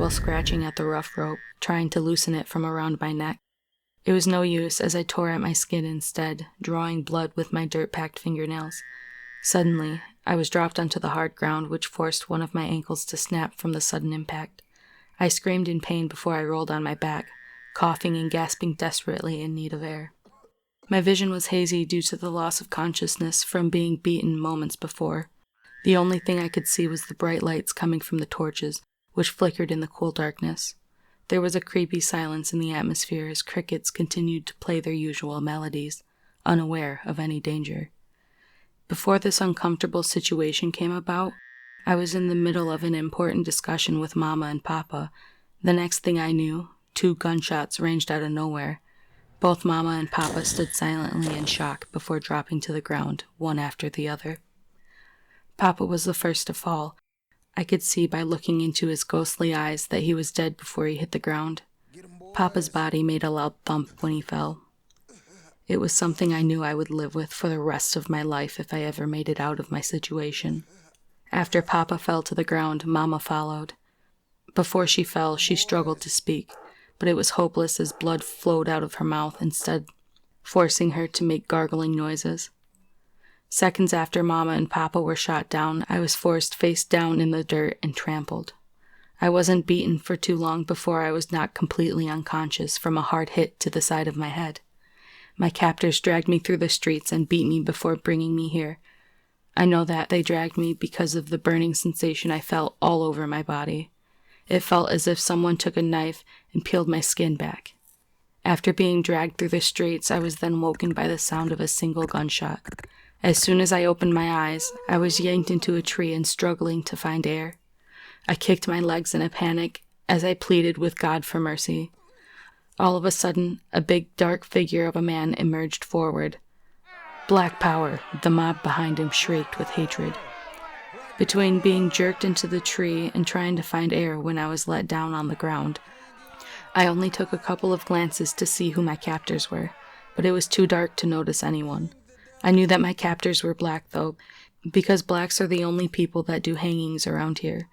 while scratching at the rough rope, trying to loosen it from around my neck. It was no use, as I tore at my skin instead, drawing blood with my dirt-packed fingernails. Suddenly, I was dropped onto the hard ground, which forced one of my ankles to snap from the sudden impact. I screamed in pain before I rolled on my back, coughing and gasping desperately in need of air. My vision was hazy due to the loss of consciousness from being beaten moments before. The only thing I could see was the bright lights coming from the torches, which flickered in the cool darkness. There was a creepy silence in the atmosphere as crickets continued to play their usual melodies, unaware of any danger. Before this uncomfortable situation came about, I was in the middle of an important discussion with Mama and Papa. The next thing I knew, 2 gunshots ranged out of nowhere. Both Mama and Papa stood silently in shock before dropping to the ground, one after the other. Papa was the first to fall. I could see by looking into his ghostly eyes that he was dead before he hit the ground. Papa's body made a loud thump when he fell. It was something I knew I would live with for the rest of my life if I ever made it out of my situation. After Papa fell to the ground, Mama followed. Before she fell, she struggled to speak, but it was hopeless as blood flowed out of her mouth instead, forcing her to make gargling noises. Seconds after Mama and Papa were shot down, I was forced face down in the dirt and trampled. I wasn't beaten for too long before I was knocked completely unconscious from a hard hit to the side of my head. My captors dragged me through the streets and beat me before bringing me here. I know that they dragged me because of the burning sensation I felt all over my body. It felt as if someone took a knife and peeled my skin back. After being dragged through the streets, I was then woken by the sound of a single gunshot. As soon as I opened my eyes, I was yanked into a tree and struggling to find air. I kicked my legs in a panic as I pleaded with God for mercy. All of a sudden, a big dark figure of a man emerged forward. Black Power, the mob behind him shrieked with hatred. Between being jerked into the tree and trying to find air when I was let down on the ground, I only took a couple of glances to see who my captors were, but it was too dark to notice anyone. I knew that my captors were black, though, because blacks are the only people that do hangings around here.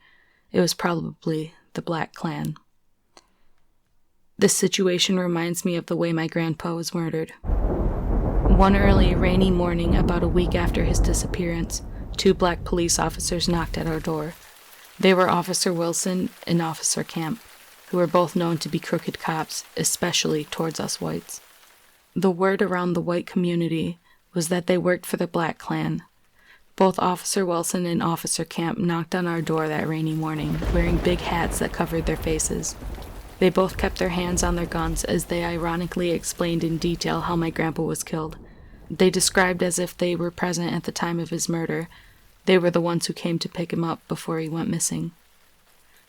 It was probably the Black Clan. This situation reminds me of the way my grandpa was murdered. One early, rainy morning, about a week after his disappearance, 2 black police officers knocked at our door. They were Officer Wilson and Officer Camp, who were both known to be crooked cops, especially towards us whites. The word around the white community was that they worked for the Black Clan. Both Officer Wilson and Officer Camp knocked on our door that rainy morning, wearing big hats that covered their faces. They both kept their hands on their guns as they ironically explained in detail how my grandpa was killed. They described as if they were present at the time of his murder. They were the ones who came to pick him up before he went missing.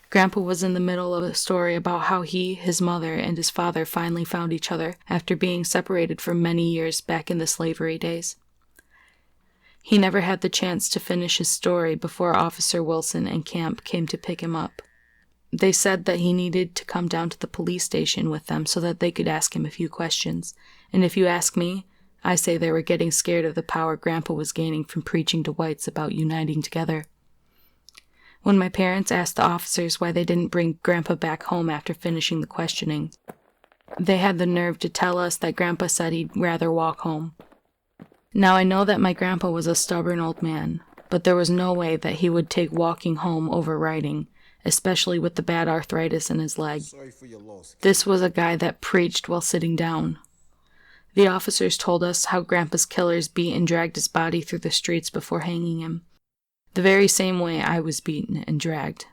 Grandpa was in the middle of a story about how he, his mother, and his father finally found each other after being separated for many years back in the slavery days. He never had the chance to finish his story before Officer Wilson and Camp came to pick him up. They said that he needed to come down to the police station with them so that they could ask him a few questions. And if you ask me, I say they were getting scared of the power Grandpa was gaining from preaching to whites about uniting together. When my parents asked the officers why they didn't bring Grandpa back home after finishing the questioning, they had the nerve to tell us that Grandpa said he'd rather walk home. Now I know that my grandpa was a stubborn old man, but there was no way that he would take walking home over riding, especially with the bad arthritis in his leg. This was a guy that preached while sitting down. The officers told us how Grandpa's killers beat and dragged his body through the streets before hanging him, the very same way I was beaten and dragged.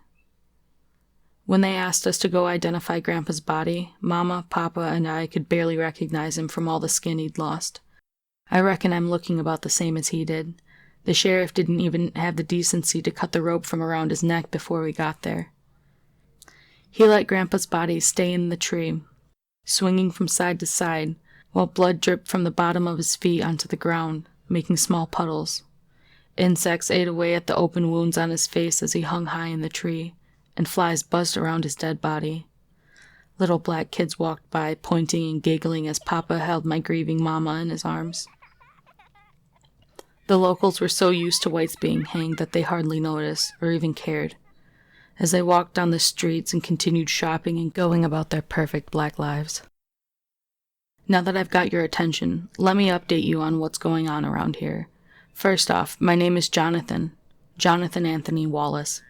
When they asked us to go identify Grandpa's body, Mama, Papa, and I could barely recognize him from all the skin he'd lost. I reckon I'm looking about the same as he did. The sheriff didn't even have the decency to cut the rope from around his neck before we got there. He let Grandpa's body stay in the tree, swinging from side to side, while blood dripped from the bottom of his feet onto the ground, making small puddles. Insects ate away at the open wounds on his face as he hung high in the tree, and flies buzzed around his dead body. Little black kids walked by, pointing and giggling as Papa held my grieving Mama in his arms. The locals were so used to whites being hanged that they hardly noticed, or even cared. as they walked down the streets and continued shopping and going about their perfect black lives. Now that I've got your attention, let me update you on what's going on around here. First off, my name is Jonathan Anthony Wallace.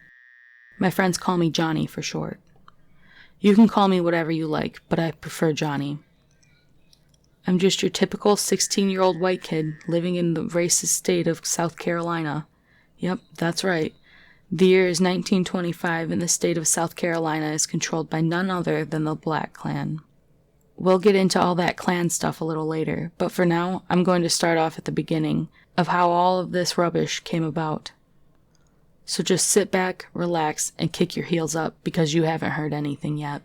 My friends call me Johnny for short. You can call me whatever you like, but I prefer Johnny. I'm just your typical 16-year-old white kid living in the racist state of South Carolina. Yep, that's right. The year is 1925 and the state of South Carolina is controlled by none other than the Black Klan. We'll get into all that Klan stuff a little later, but for now, I'm going to start off at the beginning of how all of this rubbish came about. So just sit back, relax, and kick your heels up because you haven't heard anything yet.